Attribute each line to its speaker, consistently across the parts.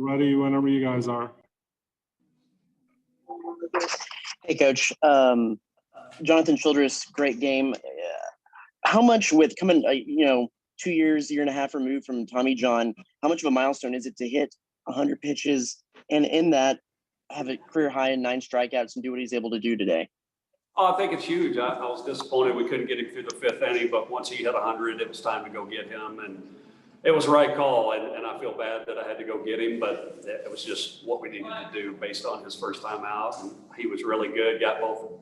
Speaker 1: Ready whenever you guys are.
Speaker 2: Hey, Coach. Jonathan Childress, great game. How much with coming, 2 years, year and a half removed from Tommy John, how much of a milestone is it to hit 100 pitches and in that have a career high in 9 strikeouts and do what he's able to do today?
Speaker 3: Oh, I think it's huge. I was disappointed we couldn't get him through the 5th inning, but once he hit 100, it was time to go get him. And it was the right call, and I feel bad that I had to go get him, but it was just what we needed to do based on his first time out. And he was really good, got both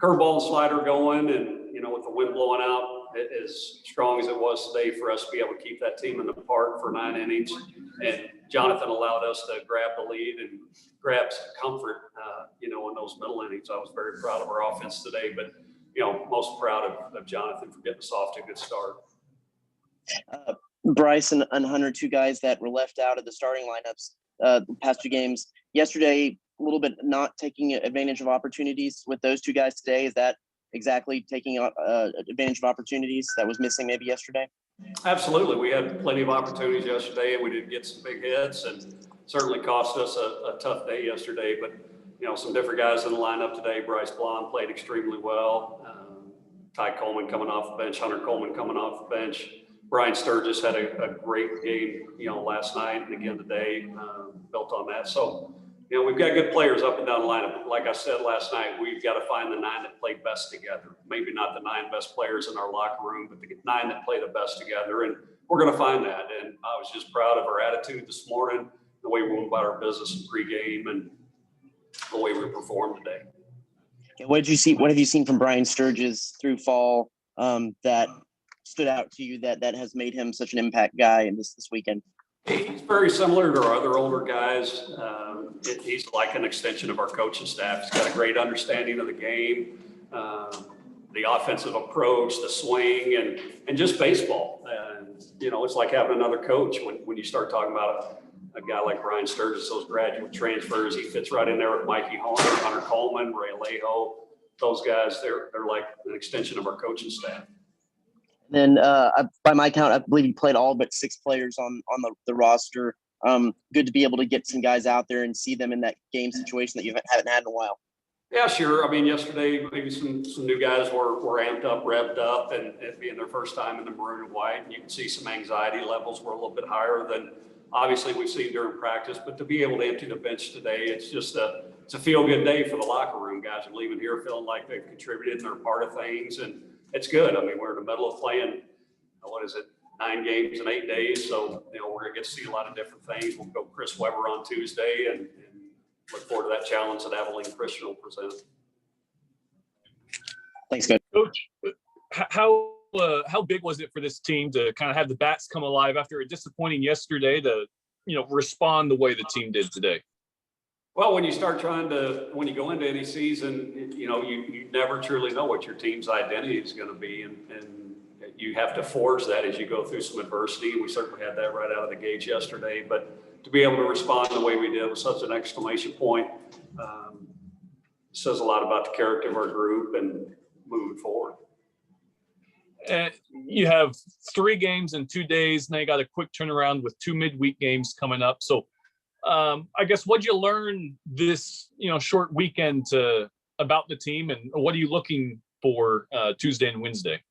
Speaker 3: curveball and slider going, and, with the wind blowing out, as strong as it was today for us to be able to keep that team in the park for 9 innings. And Jonathan allowed us to grab the lead and grab some comfort, in those middle innings. I was very proud of our offense today, but, most proud of Jonathan for getting us off to a good start.
Speaker 2: Bryce and Hunter, 2 guys that were left out of the starting lineups the past 2 games. Yesterday, a little bit not taking advantage of opportunities with those 2 guys today. Is that exactly taking advantage of opportunities that was missing maybe yesterday?
Speaker 3: Absolutely. We had plenty of opportunities yesterday, and we did get some big hits, and certainly cost us a tough day yesterday. But, some different guys in the lineup today. Bryce Blond played extremely well. Ty Coleman coming off the bench, Hunter Coleman coming off the bench. Brian Sturgis had a great game, last night and again today, built on that. So, we've got good players up and down the lineup. Like I said last night, we've got to find the 9 that play best together. Maybe not the 9 best players in our locker room, but the 9 that play the best together. And we're going to find that. And I was just proud of our attitude this morning, the way we went about our business in pregame, and the way we performed today.
Speaker 2: What did you see? What have you seen from Brian Sturgis through fall that stood out to you that has made him such an impact guy in this weekend?
Speaker 3: He's very similar to our other older guys. He's like an extension of our coaching staff. He's got a great understanding of the game, the offensive approach, the swing, and just baseball. And, it's like having another coach when you start talking about a guy like Brian Sturgis, those graduate transfers. He fits right in there with Mikey Horner, Hunter Coleman, Ray Alejo. Those guys, they're like an extension of our coaching staff.
Speaker 2: Then, by my count, I believe you played all but 6 players on the roster. Good to be able to get some guys out there and see them in that game situation that you haven't had in a while.
Speaker 3: Yeah, sure. I mean, yesterday, maybe some new guys were amped up, revved up, and it being their first time in the maroon and white. And you can see some anxiety levels were a little bit higher than obviously we've seen during practice. But to be able to empty the bench today, it's just it's a feel-good day for the locker room. Guys are leaving here feeling like they've contributed and they're part of things. And it's good. I mean, we're in the middle of playing, 9 games in 8 days. So, we're going to get to see a lot of different things. We'll go Chris Webber on Tuesday and look forward to that challenge that Abilene Christian will present.
Speaker 2: Thanks, Coach.
Speaker 4: How big was it for this team to kind of have the bats come alive after a disappointing yesterday to, respond the way the team did today?
Speaker 3: Well, when you go into any season, you never truly know what your team's identity is going to be. And you have to forge that as you go through some adversity. We certainly had that right out of the gate yesterday. But to be able to respond the way we did with such an exclamation point says a lot about the character of our group and moving forward.
Speaker 4: And you have 3 games in 2 days. Now you got a quick turnaround with 2 midweek games coming up. So I guess what'd you learn this, short weekend about the team, and what are you looking for Tuesday and Wednesday?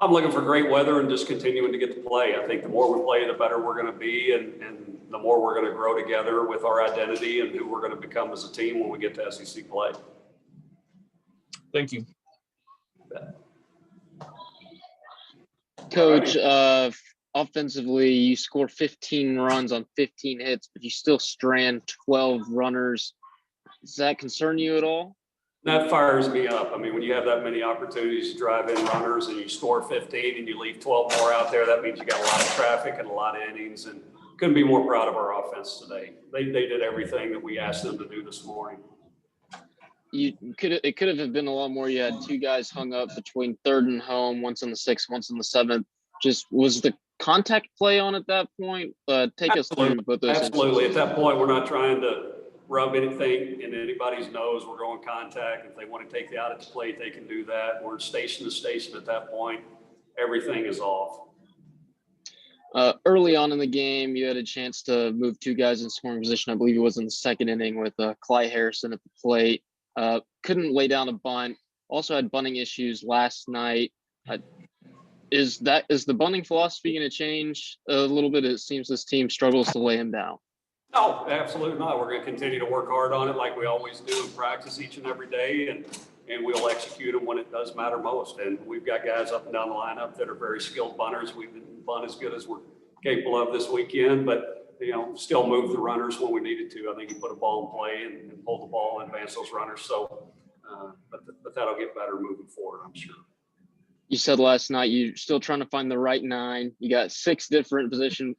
Speaker 3: I'm looking for great weather and just continuing to get to play. I think the more we play, the better we're going to be, and the more we're going to grow together with our identity and who we're going to become as a team when we get to SEC play.
Speaker 4: Thank you.
Speaker 5: Coach, offensively, you score 15 runs on 15 hits, but you still strand 12 runners. Does that concern you at all?
Speaker 3: That fires me up. I mean, when you have that many opportunities to drive in runners and you score 15 and you leave 12 more out there, that means you got a lot of traffic and a lot of innings, and couldn't be more proud of our offense today. They did everything that we asked them to do this morning.
Speaker 5: It could have been a lot more. You had 2 guys hung up between 3rd and home, once on the 6th, once on the 7th. Just was the contact play on at that point? Take us through both those.
Speaker 3: Absolutely. At that point, we're not trying to rub anything in anybody's nose. We're going contact. If they want to take the out at the plate, they can do that. We're station to station at that point. Everything is off.
Speaker 5: Early on in the game, you had a chance to move two guys in scoring position. I believe it was in the second inning with Clyde Harrison at the plate. Couldn't lay down a bunt. Also had bunting issues last night. Is the bunting philosophy going to change a little bit? It seems this team struggles to lay him down.
Speaker 3: No, absolutely not. We're going to continue to work hard on it like we always do in practice each and every day, and we'll execute them when it does matter most. And we've got guys up and down the lineup that are very skilled bunters. We didn't bunt as good as we're capable of this weekend, but still move the runners when we needed to. I think you put a ball in play and pull the ball and advance those runners. So, but that'll get better moving forward, I'm sure.
Speaker 5: You said last night you're still trying to find the right nine. You got 16 different position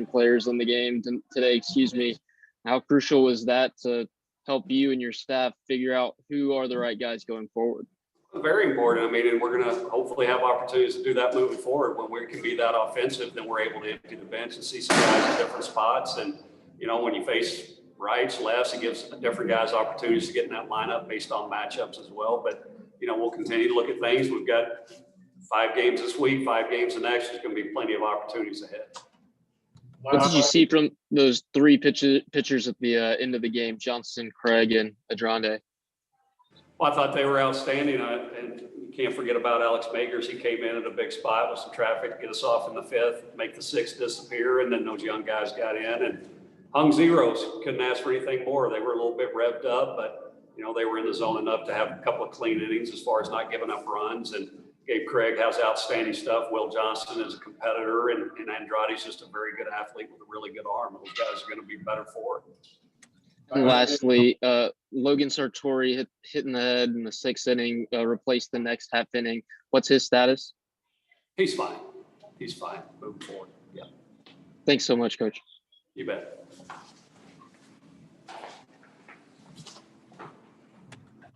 Speaker 5: players in the game today. Excuse me. How crucial was that to help you and your staff figure out who are the right guys going forward?
Speaker 3: Very important. I mean, and we're going to hopefully have opportunities to do that moving forward. When we can be that offensive, then we're able to empty the bench and see some guys in different spots. And, when you face rights, lefts, it gives different guys opportunities to get in that lineup based on matchups as well. But, we'll continue to look at things. We've got 5 games this week, 5 games the next. There's going to be plenty of opportunities ahead.
Speaker 5: What did you see from those 3 pitchers at the end of the game, Johnson, Craig, and Adrande?
Speaker 3: Well, I thought they were outstanding, and you can't forget about Alex Makers. He came in at a big spot with some traffic to get us off in the 5th, make the 6th disappear, and then those young guys got in and hung zeros. Couldn't ask for anything more. They were a little bit revved up, but they were in the zone enough to have a couple of clean innings as far as not giving up runs. And Gabe Craig has outstanding stuff. Will Johnson is a competitor, and Andrade's just a very good athlete with a really good arm. Those guys are going to be better for it.
Speaker 5: And lastly, Logan Sartori hit in the head in the 6th inning, replaced the next half inning. What's his status?
Speaker 3: He's fine. He's fine. Moving forward. Yeah.
Speaker 5: Thanks so much, Coach.
Speaker 3: You bet.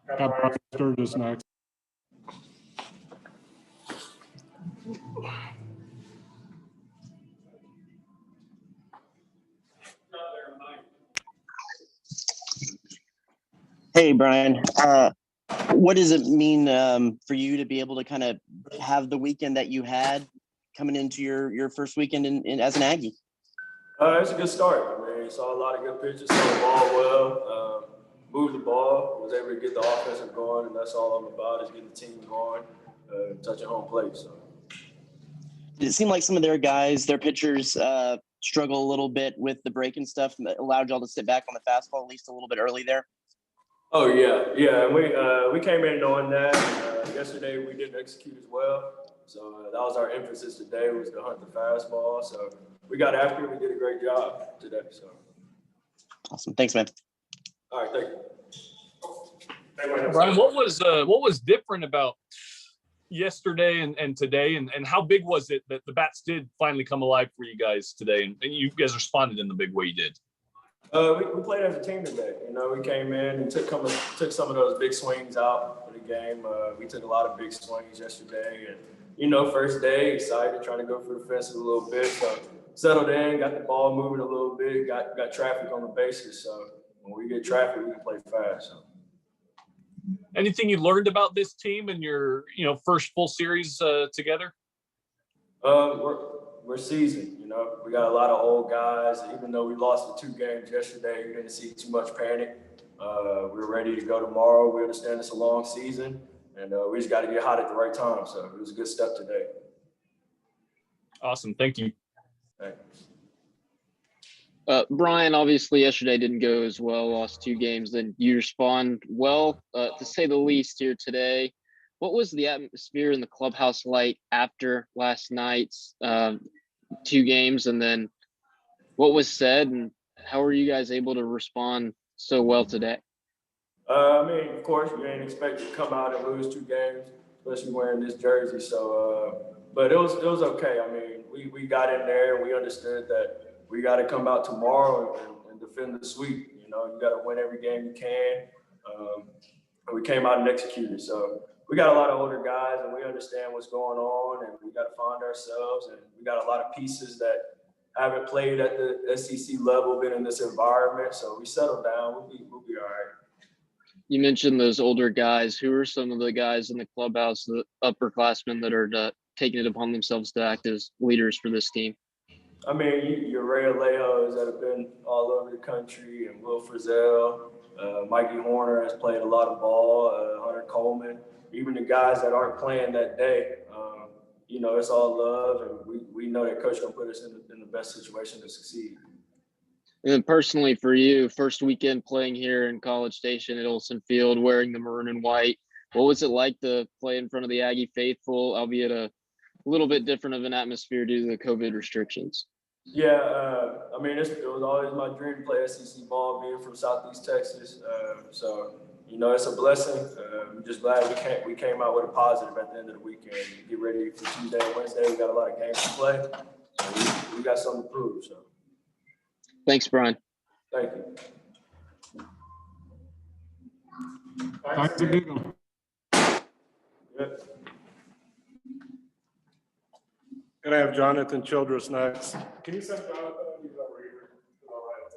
Speaker 1: Brian Sturgis next.
Speaker 2: Hey, Brian. What does it mean for you to be able to kind of have the weekend that you had coming into your first weekend in as an Aggie?
Speaker 6: It's a good start. I mean, saw a lot of good pitches, saw the ball well, moved the ball, was able to get the offensive going, and that's all I'm about is getting the team going, touching home plate. So.
Speaker 2: Did it seem like some of their guys, their pitchers, struggle a little bit with the break and stuff, and that allowed y'all to sit back on the fastball at least a little bit early there?
Speaker 6: Oh yeah. We came in knowing that. Yesterday we didn't execute as well, so that was our emphasis today was to hunt the fastball. So we got after it. We did a great job today. So
Speaker 2: Awesome. Thanks, man.
Speaker 6: all right, thank you.
Speaker 4: Brian, what was different about yesterday and today, and how big was it that the bats did finally come alive for you guys today, and you guys responded in the big way you did?
Speaker 6: We played as a team today. We came in and took some of those big swings out for the game. We took a lot of big swings yesterday, and first day, excited, trying to go for the fences a little bit. So settled in, got the ball moving a little bit, got traffic on the bases. So when we get traffic, we can play fast. So.
Speaker 4: Anything you learned about this team in your first full series together?
Speaker 6: We're seasoned. We got a lot of old guys. Even though we lost the 2 games yesterday, we didn't see too much panic. We're ready to go tomorrow. We understand it's a long season, and we just got to get hot at the right time. So it was a good step today.
Speaker 4: Awesome. Thank you.
Speaker 6: Thanks.
Speaker 5: Brian, obviously yesterday didn't go as well, lost 2 games. Then you respond well, to say the least, here today. What was the atmosphere in the clubhouse like after last night's 2 games? And then what was said, and how were you guys able to respond so well today?
Speaker 6: Of course, you ain't expect to come out and lose 2 games, especially wearing this jersey. So, but it was okay. We got in there and we understood that we got to come out tomorrow and defend the sweep. You got to win every game you can. And we came out and executed. So we got a lot of older guys, and we understand what's going on, and we got to find ourselves. And we got a lot of pieces that haven't played at the SEC level, been in this environment. So we settled down. We'll be all right.
Speaker 5: You mentioned those older guys. Who are some of the guys in the clubhouse, the upperclassmen that are taking it upon themselves to act as leaders for this team?
Speaker 6: I mean, your Ray Alejos that have been all over the country, and Will Frizzell, Mikey Horner has played a lot of ball, Hunter Coleman, even the guys that aren't playing that day. You know, it's all love, and we know that coach can put us in the best situation to succeed.
Speaker 5: And then personally for you, first weekend playing here in College Station at Olson Field, wearing the maroon and white, what was it like to play in front of the Aggie faithful, albeit a little bit different of an atmosphere due to the COVID restrictions?
Speaker 6: Yeah, I mean, it was always my dream to play SEC ball, being from Southeast Texas. So, you know, it's a blessing. I'm just glad we came out with a positive at the end of the weekend. Get ready for Tuesday and Wednesday. We got a lot of games to play. So we got something to prove. So,
Speaker 5: Thanks, Brian.
Speaker 6: thank you.
Speaker 1: Time to beat them.
Speaker 6: Yep.
Speaker 1: Gonna have Jonathan Childress next. Can you send Jonathan? He's over here. All right.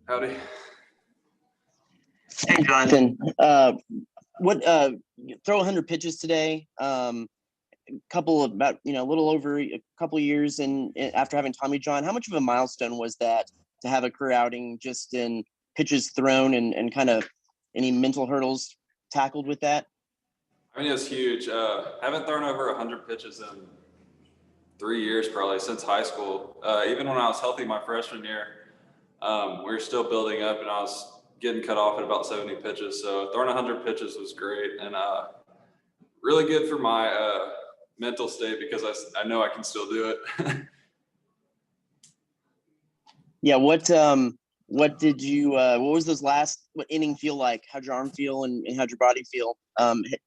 Speaker 7: Howdy.
Speaker 2: Hey, Jonathan. Throw 100 pitches today. Couple of about a little over a couple years and after having Tommy John. How much of a milestone was that to have a career outing just in pitches thrown and kind of any mental hurdles tackled with that?
Speaker 7: I mean, it's huge. Haven't thrown over 100 pitches in 3 years, probably since high school. Even when I was healthy my freshman year, we were still building up, and I was getting cut off at about 70 pitches. So throwing 100 pitches was great, and really good for my mental state because I know I can still do it.
Speaker 2: Yeah. What did you? What was those last? What inning feel like? How'd your arm feel and how'd your body feel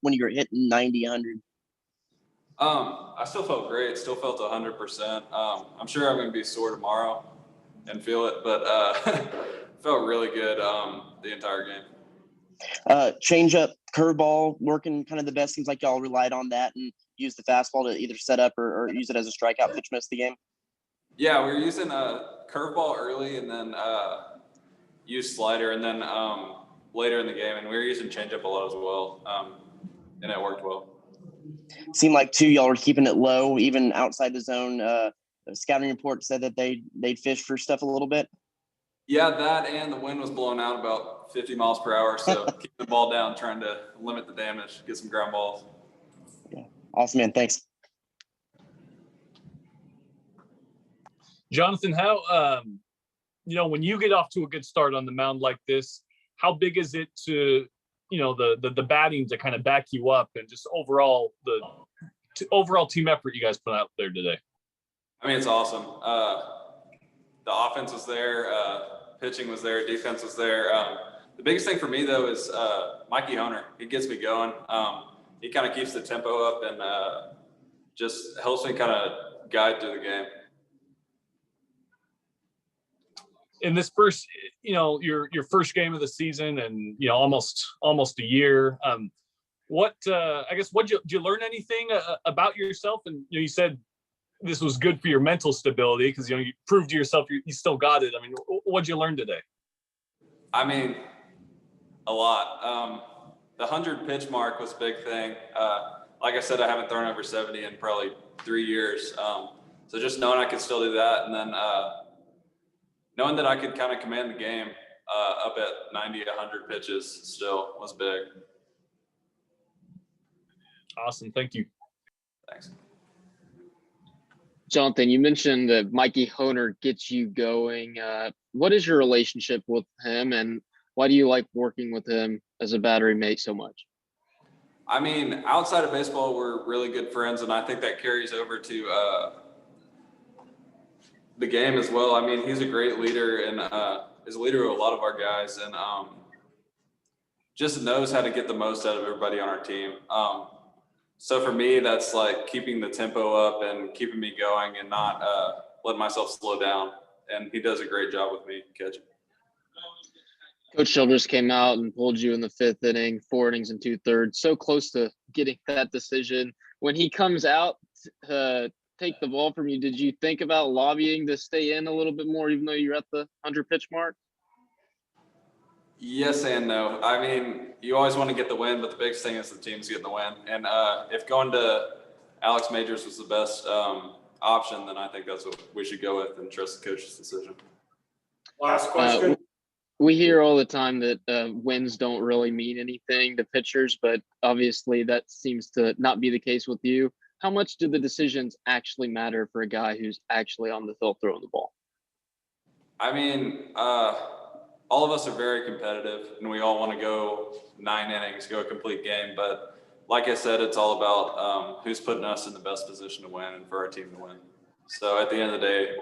Speaker 2: when you were hitting 90, 100?
Speaker 7: I still felt great. Still felt 100%. I'm sure I'm going to be sore tomorrow and feel it, but felt really good the entire game.
Speaker 2: Change up, curveball, working kind of the best. Seems like y'all relied on that and used the fastball to either set up or use it as a strikeout pitch most of the game.
Speaker 7: Yeah, we were using a curveball early and then used slider, and then later in the game, and we were using changeup a lot as well, and it worked well.
Speaker 2: Seemed like too y'all were keeping it low, even outside the zone. The scouting report said that they'd fish for stuff a little bit.
Speaker 7: Yeah, that and the wind was blowing out about 50 miles per hour, so keep the ball down, trying to limit the damage, get some ground balls.
Speaker 2: Yeah, awesome, man. Thanks.
Speaker 4: Jonathan, how when you get off to a good start on the mound like this, how big is it to the batting to kind of back you up and just overall overall team effort you guys put out there today?
Speaker 7: I mean, it's awesome. The offense was there, pitching was there, defense was there. The biggest thing for me though is Mikey Horner. He gets me going. He kind of keeps the tempo up and just helps me kind of guide through the game.
Speaker 4: In this first, your first game of the season, and almost a year. What did you learn anything about yourself? And you said this was good for your mental stability because you proved to yourself you still got it. I mean, what'd you learn today?
Speaker 7: I mean, a lot. The 100 pitch mark was a big thing. Like I said, I haven't thrown over 70 in probably 3 years. So just knowing I could still do that, and then knowing that I could kind of command the game up at 90, 100 pitches still was big.
Speaker 4: Awesome. Thank you.
Speaker 7: Thanks.
Speaker 5: Jonathan, you mentioned that Mikey Horner gets you going. What is your relationship with him, and why do you like working with him as a battery mate so much?
Speaker 7: I mean, outside of baseball, we're really good friends, and I think that carries over to the game as well. I mean, he's a great leader and is a leader of a lot of our guys, and just knows how to get the most out of everybody on our team. So for me, that's like keeping the tempo up and keeping me going and not letting myself slow down. And he does a great job with me catching.
Speaker 5: Coach Childress came out and pulled you in the 5th inning, 4 innings and 2/3, so close to getting that decision. When he comes out to take the ball from you, did you think about lobbying to stay in a little bit more, even though you're at the 100 pitch mark?
Speaker 7: Yes and no. I mean, you always want to get the win, but the biggest thing is the team's getting the win. And if going to Alex Majors was the best option, then I think that's what we should go with and trust the coach's decision.
Speaker 1: Last question.
Speaker 5: We hear all the time that wins don't really mean anything to pitchers, but obviously that seems to not be the case with you. How much do the decisions actually matter for a guy who's actually on the field throwing the ball?
Speaker 7: I mean, all of us are very competitive and we all want to go 9 innings, go a complete game. But like I said, it's all about who's putting us in the best position to win and for our team to win. So at the end of the day,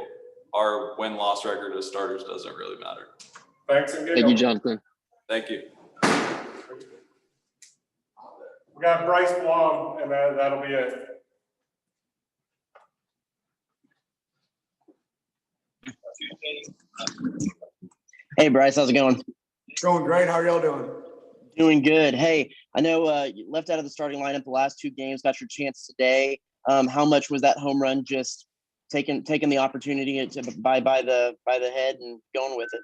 Speaker 7: our win-loss record as starters doesn't really matter.
Speaker 1: Thanks again.
Speaker 5: Thank you, Jonathan.
Speaker 7: Thank you.
Speaker 1: We got Bryce Blom, and that'll be it.
Speaker 2: Hey, Bryce, how's it going?
Speaker 8: Going great. How are y'all doing?
Speaker 2: Doing good. Hey, I know you left out of the starting lineup the last 2 games, got your chance today. How much was that home run just taking the opportunity to by the head and going with it?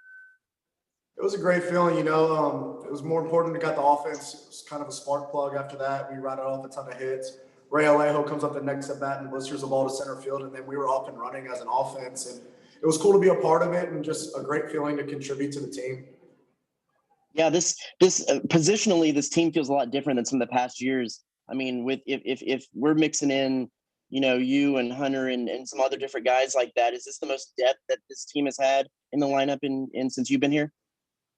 Speaker 8: It was a great feeling, you know. It was more important to get the offense. It was kind of a spark plug after that. We routed off a ton of hits. Ray Alejo comes up the next at bat and blisters the ball to center field, and then we were off and running as an offense. And it was cool to be a part of it and just a great feeling to contribute to the team.
Speaker 2: Yeah, this positionally, this team feels a lot different than some of the past years. I mean, with if we're mixing in, you know, you and Hunter and some other different guys like that, is this the most depth that this team has had in the lineup in since you've been here?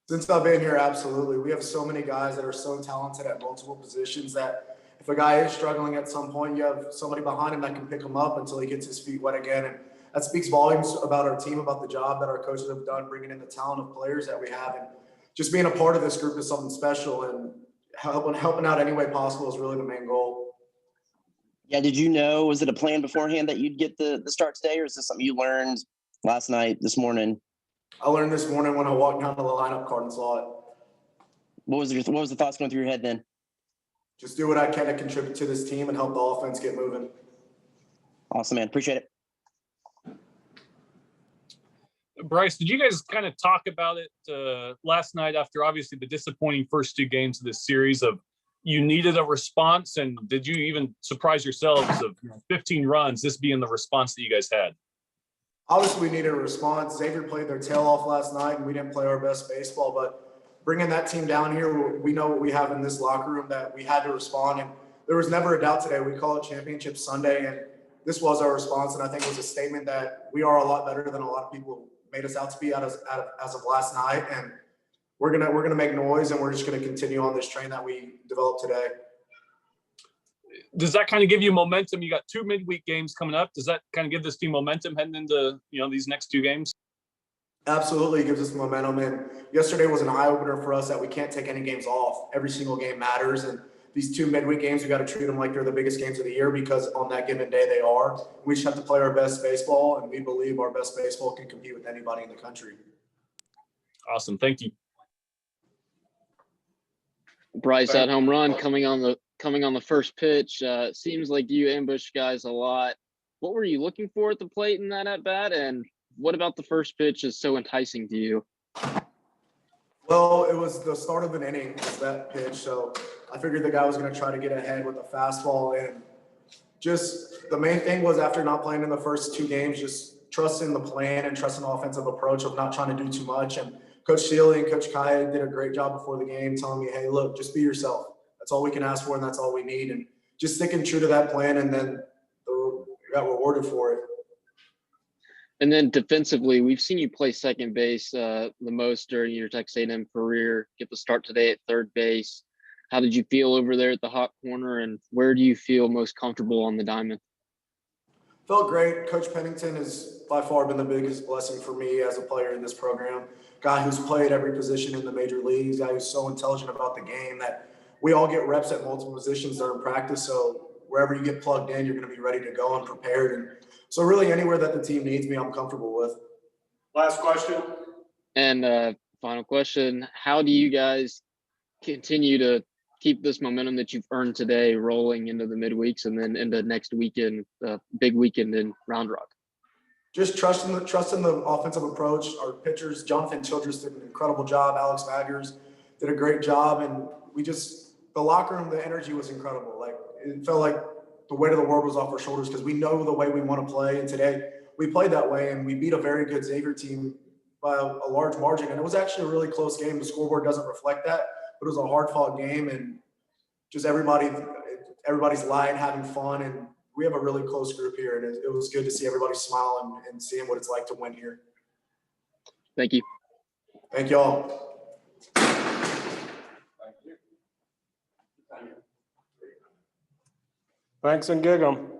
Speaker 8: Since I've been here, absolutely. We have so many guys that are so talented at multiple positions that if a guy is struggling at some point, you have somebody behind him that can pick him up until he gets his feet wet again. And that speaks volumes about our team, about the job that our coaches have done, bringing in the talent of players that we have. And just being a part of this group is something special, and helping out any way possible is really the main goal.
Speaker 2: Yeah, did you know, was it a plan beforehand that you'd get the start today, or is this something you learned last night, this morning?
Speaker 8: I learned this morning when I walked down to the lineup card and saw it.
Speaker 2: What was the thoughts going through your head then?
Speaker 8: Just do what I can to contribute to this team and help the offense get moving.
Speaker 2: Awesome, man. Appreciate it.
Speaker 4: Bryce, did you guys kind of talk about it last night after obviously the disappointing first 2 games of this series of you needed a response, and did you even surprise yourselves of 15 runs, this being the response that you guys had?
Speaker 8: Obviously, we needed a response. Xavier played their tail off last night, and we didn't play our best baseball. But bringing that team down here, we know what we have in this locker room that we had to respond. And there was never a doubt today. We call it Championship Sunday, and this was our response. And I think it was a statement that we are a lot better than a lot of people made us out to be as of last night. And we're gonna make noise, and we're just gonna continue on this train that we developed today.
Speaker 4: Does that kind of give you momentum? You got 2 midweek games coming up. Does that kind of give this team momentum heading into these next 2 games?
Speaker 8: Absolutely, it gives us momentum. And yesterday was an eye opener for us that we can't take any games off. Every single game matters, and these 2 midweek games, we got to treat them like they're the biggest games of the year, because on that given day they are. We just have to play our best baseball, and we believe our best baseball can compete with anybody in the country.
Speaker 4: Awesome, thank you.
Speaker 5: Bryce, that home run coming on the first pitch. Seems like you ambush guys a lot. What were you looking for at the plate in that at bat, and what about the first pitch is so enticing to you?
Speaker 8: Well, it was the start of an inning, that pitch, so I figured the guy was going to try to get ahead with a fastball. And just the main thing was, after not playing in the first 2 games, just trusting the plan and trusting the offensive approach of not trying to do too much. And Coach Sealy and Coach Kaya did a great job before the game telling me, hey, look, just be yourself. That's all we can ask for, and that's all we need. And just sticking true to that plan, and then we got rewarded for it.
Speaker 5: And then defensively, we've seen you play second base the most during your Texas A&M career. Get the start today at third base. How did you feel over there at the hot corner, and where do you feel most comfortable on the diamond?
Speaker 8: Felt great. Coach Pennington has by far been the biggest blessing for me as a player in this program. guy who's played every position in the major leagues, guy who's so intelligent about the game that we all get reps at multiple positions during practice. So wherever you get plugged in, you're going to be ready to go and prepared. And so really anywhere that the team needs me, I'm comfortable with.
Speaker 1: Last question.
Speaker 5: And final question, how do you guys continue to keep this momentum that you've earned today rolling into the midweeks and then into next weekend, big weekend in Round Rock?
Speaker 8: Just trusting the offensive approach. Our pitchers, Jonathan Childress did an incredible job. Alex Baggers did a great job. And the locker room, the energy was incredible. Like, it felt like the weight of the world was off our shoulders because we know the way we want to play. And today we played that way, and we beat a very good Xavier team by a large margin. And it was actually a really close game. The scoreboard doesn't reflect that, but it was a hard-fought game, and just everybody's lying, having fun, and we have a really close group here, and it was good to see everybody smile and seeing what it's like to win here.
Speaker 5: Thank you.
Speaker 8: Thank y'all.
Speaker 1: Thanks and gig 'em.